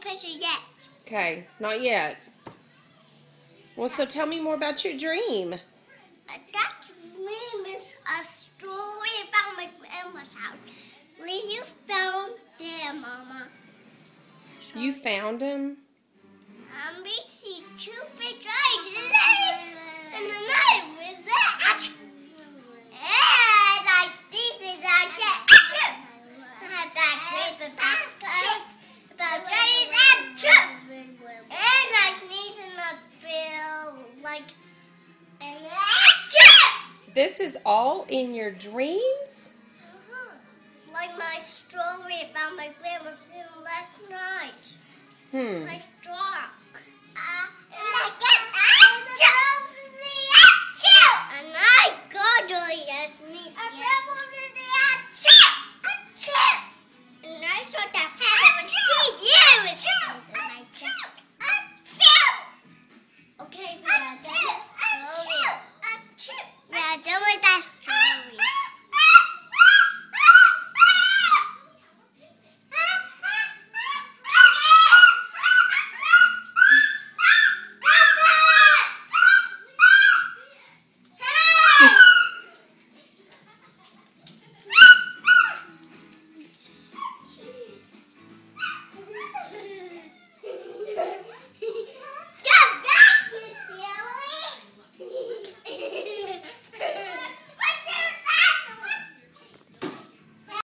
picture yet. Okay, not yet. Well, so tell me more about your dream. That dream is a story about my grandma's house. You found them, Mama. You found him? We see two big eyes and the knife is that. And I sneeze and I said, I have that paper basket about Johnny that trip. And I sneeze in the bill like, and that. This is all in your dreams? Like my story about my grandma's room last night. I struck.